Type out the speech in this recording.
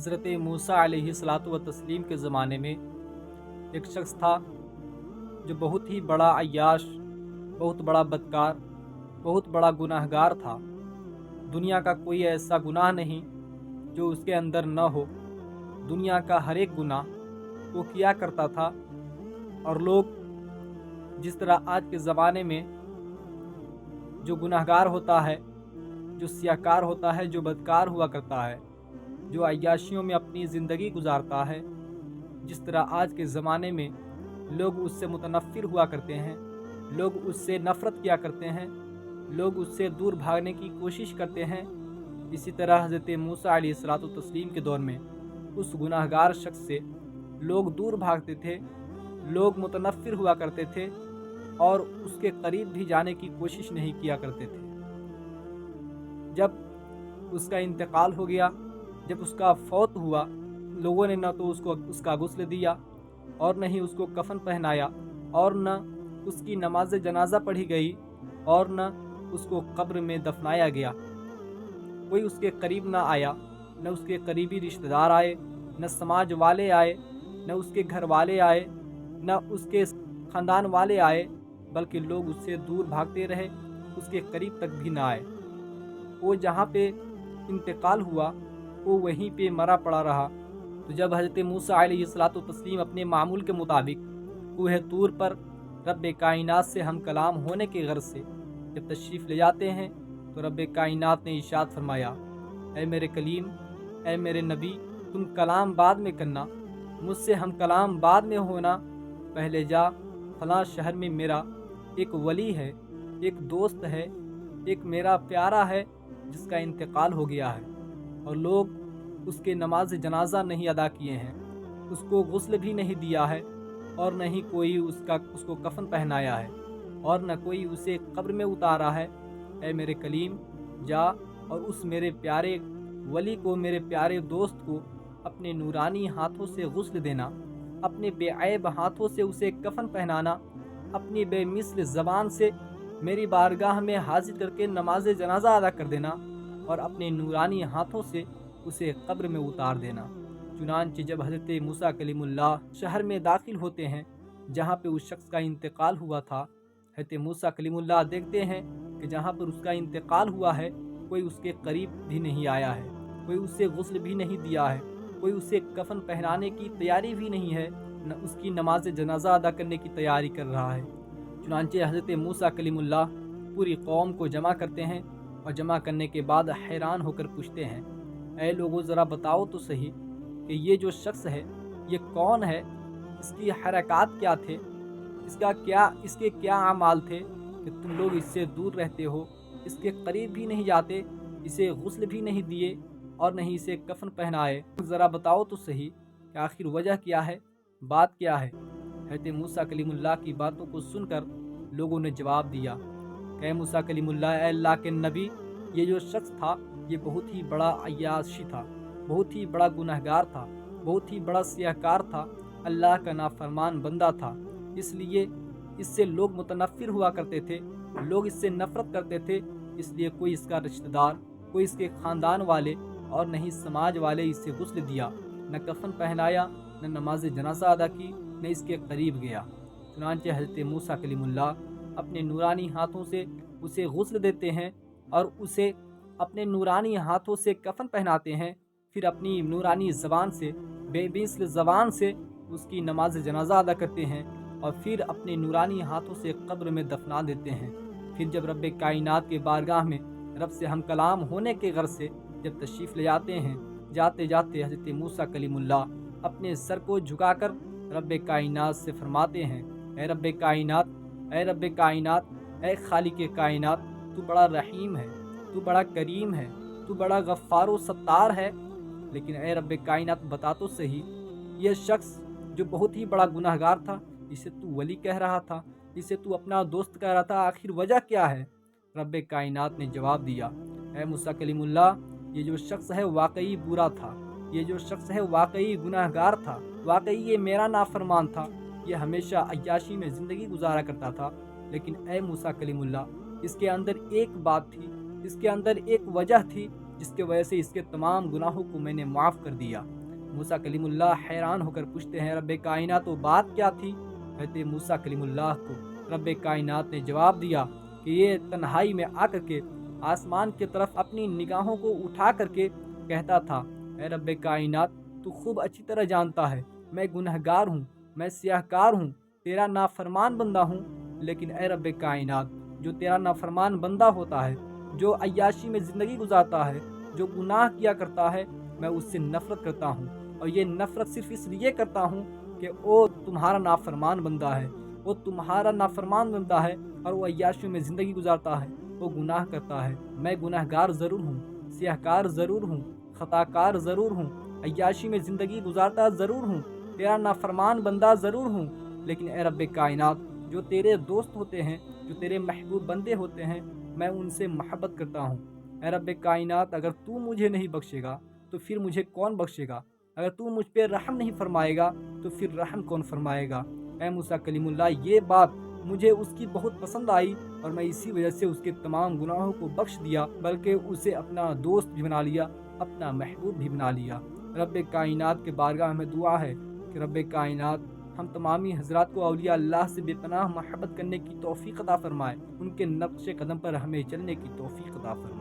حضرت موسیٰ علیہ الصلاۃ والتسلیم کے زمانے میں ایک شخص تھا جو بہت ہی بڑا عیاش، بہت بڑا بدکار، بہت بڑا گناہ گار تھا۔ دنیا کا کوئی ایسا گناہ نہیں جو اس کے اندر نہ ہو۔ دنیا کا ہر ایک گناہ وہ کیا کرتا تھا، اور لوگ جس طرح آج کے زمانے میں جو گناہ گار ہوتا ہے، جو سیاہکار ہوتا ہے، جو بدکار ہوا کرتا ہے، جو عیاشیوں میں اپنی زندگی گزارتا ہے، جس طرح آج کے زمانے میں لوگ اس سے متنفر ہوا کرتے ہیں، لوگ اس سے نفرت کیا کرتے ہیں، لوگ اس سے دور بھاگنے کی کوشش کرتے ہیں، اسی طرح حضرت موسیٰ علیہ الصلاۃ والتسلیم کے دور میں اس گناہ گار شخص سے لوگ دور بھاگتے تھے، لوگ متنفر ہوا کرتے تھے اور اس کے قریب بھی جانے کی کوشش نہیں کیا کرتے تھے۔ جب اس کا انتقال ہو گیا، جب اس کا فوت ہوا، لوگوں نے نہ تو اس کا غسل دیا، اور نہ ہی اس کو کفن پہنایا، اور نہ اس کی نماز جنازہ پڑھی گئی، اور نہ اس کو قبر میں دفنایا گیا۔ کوئی اس کے قریب نہ آیا، نہ اس کے قریبی رشتہ دار آئے، نہ سماج والے آئے، نہ اس کے گھر والے آئے، نہ اس کے خاندان والے آئے، بلکہ لوگ اس سے دور بھاگتے رہے، اس کے قریب تک بھی نہ آئے۔ وہ جہاں پہ انتقال ہوا وہ وہیں پہ مرا پڑا رہا۔ تو جب حضرت موسیٰ علیہ الصلاۃ والتسلیم اپنے معمول کے مطابق کوہ طور پر رب کائنات سے ہم کلام ہونے کے غرض سے جب تشریف لے جاتے ہیں، تو رب کائنات نے ارشاد فرمایا، اے میرے کلیم، اے میرے نبی، تم کلام بعد میں کرنا، مجھ سے ہم کلام بعد میں ہونا، پہلے جا فلاں شہر میں میرا ایک ولی ہے، ایک دوست ہے، ایک میرا پیارا ہے جس کا انتقال ہو گیا ہے، اور لوگ اس کے نماز جنازہ نہیں ادا کیے ہیں، اس کو غسل بھی نہیں دیا ہے، اور نہ ہی کوئی اس کو کفن پہنایا ہے، اور نہ کوئی اسے قبر میں اتارا ہے۔ اے میرے کلیم، جا اور اس میرے پیارے ولی کو، میرے پیارے دوست کو اپنے نورانی ہاتھوں سے غسل دینا، اپنے بے عیب ہاتھوں سے اسے کفن پہنانا، اپنی بے مثل زبان سے میری بارگاہ میں حاضر کر کے نماز جنازہ ادا کر دینا، اور اپنے نورانی ہاتھوں سے اسے قبر میں اتار دینا۔ چنانچہ جب حضرت موسیٰ کلیم اللہ شہر میں داخل ہوتے ہیں جہاں پہ اس شخص کا انتقال ہوا تھا، حضرت موسیٰ کلیم اللہ دیکھتے ہیں کہ جہاں پر اس کا انتقال ہوا ہے کوئی اس کے قریب بھی نہیں آیا ہے، کوئی اسے غسل بھی نہیں دیا ہے، کوئی اسے کفن پہنانے کی تیاری بھی نہیں ہے، نہ اس کی نماز جنازہ ادا کرنے کی تیاری کر رہا ہے۔ چنانچہ حضرت موسیٰ کلیم اللہ پوری قوم کو جمع کرتے ہیں، اور جمع کرنے کے بعد حیران ہو کر پوچھتے ہیں، اے لوگوں، ذرا بتاؤ تو صحیح کہ یہ جو شخص ہے یہ کون ہے، اس کی حرکات کیا تھے، اس کے کیا اعمال تھے کہ تم لوگ اس سے دور رہتے ہو، اس کے قریب بھی نہیں جاتے، اسے غسل بھی نہیں دیے، اور نہ ہی اسے کفن پہنائے۔ ذرا بتاؤ تو صحیح کہ آخر وجہ کیا ہے، بات کیا ہے۔ حضرت موسیٰ کلیم اللہ کی باتوں کو سن کر لوگوں نے جواب دیا کہ اے موسیٰ کلیم اللہ، اے اللہ کے نبی، یہ جو شخص تھا یہ بہت ہی بڑا عیاشی تھا، بہت ہی بڑا گناہ گار تھا، بہت ہی بڑا سیاہکار تھا، اللہ کا نافرمان بندہ تھا، اس لیے اس سے لوگ متنفر ہوا کرتے تھے، لوگ اس سے نفرت کرتے تھے، اس لیے کوئی اس کا رشتہ دار، کوئی اس کے خاندان والے، اور نہ ہی سماج والے اسے غسل دیا، نہ کفن پہنایا، نہ نماز جنازہ ادا کی، نہ اس کے قریب گیا۔ چنانچہ حضرت موسیٰ کلیم اللہ اپنے نورانی ہاتھوں سے اسے غسل دیتے ہیں، اور اسے اپنے نورانی ہاتھوں سے کفن پہناتے ہیں، پھر اپنی نورانی زبان سے، بے مثل زبان سے اس کی نماز جنازہ ادا کرتے ہیں، اور پھر اپنے نورانی ہاتھوں سے قبر میں دفنا دیتے ہیں۔ پھر جب رب کائنات کے بارگاہ میں رب سے ہم کلام ہونے کے غرض سے جب تشریف لے جاتے ہیں، جاتے جاتے حضرت موسیٰ کلیم اللہ اپنے سر کو جھکا کر رب کائنات سے فرماتے ہیں، اے رب کائنات، اے رب کائنات، اے خالق کائنات، تو بڑا رحیم ہے، تو بڑا کریم ہے، تو بڑا غفار و ستار ہے، لیکن اے رب کائنات بتا تو صحیح، یہ شخص جو بہت ہی بڑا گناہ گار تھا، اسے تو ولی کہہ رہا تھا، اسے تو اپنا دوست کہہ رہا تھا، آخر وجہ کیا ہے؟ رب کائنات نے جواب دیا، اے موسیٰ کلیم اللہ، یہ جو شخص ہے واقعی برا تھا، یہ جو شخص ہے واقعی گناہ گار تھا، واقعی یہ میرا نافرمان تھا، یہ ہمیشہ عیاشی میں زندگی گزارا کرتا تھا، لیکن اے موسیٰ کلیم اللہ، اس کے اندر ایک بات تھی، اس کے اندر ایک وجہ تھی جس کی وجہ سے اس کے تمام گناہوں کو میں نے معاف کر دیا۔ موسیٰ کلیم اللہ حیران ہو کر پوچھتے ہیں رب کائنات وہ بات کیا تھی؟ کہتے موسیٰ کلیم اللہ کو رب کائنات نے جواب دیا کہ یہ تنہائی میں آ کر کے آسمان کی طرف اپنی نگاہوں کو اٹھا کر کے کہتا تھا، اے رب کائنات تو خوب اچھی طرح جانتا ہے میں گنہگار ہوں، میں سیاہ کار ہوں، تیرا نافرمان بندہ ہوں، لیکن اے رب کائنات جو تیرا نافرمان بندہ ہوتا ہے، جو عیاشی میں زندگی گزارتا ہے، جو گناہ کیا کرتا ہے، میں اس سے نفرت کرتا ہوں، اور یہ نفرت صرف اس لیے کرتا ہوں کہ وہ تمہارا نافرمان بندہ ہے، وہ تمہارا نافرمان بندہ ہے اور وہ عیاشیوں میں زندگی گزارتا ہے، وہ گناہ کرتا ہے۔ میں گناہ گار ضرور ہوں، سیاہ کار ضرور ہوں، خطا کار ضرور ہوں، عیاشی میں زندگی گزارتا ضرور ہوں، تیرا نافرمان بندہ ضرور ہوں، لیکن اے رب کائنات جو تیرے دوست ہوتے ہیں، جو تیرے محبوب بندے ہوتے ہیں، میں ان سے محبت کرتا ہوں۔ اے رب کائنات اگر تو مجھے نہیں بخشے گا تو پھر مجھے کون بخشے گا؟ اگر تو مجھ پہ رحم نہیں فرمائے گا تو پھر رحم کون فرمائے گا؟ اے موسیٰ کلیم اللہ یہ بات مجھے اس کی بہت پسند آئی اور میں اسی وجہ سے اس کے تمام گناہوں کو بخش دیا، بلکہ اسے اپنا دوست بھی بنا لیا، اپنا محبوب بھی بنا لیا۔ رب کائنات کے بارگاہ میں دعا ہے کہ رب کائنات ہم تمامی حضرات کو اولیاء اللہ سے بے پناہ محبت کرنے کی توفیق عطا فرمائے، ان کے نقش قدم پر ہمیں چلنے کی توفیق عطا فرمائے۔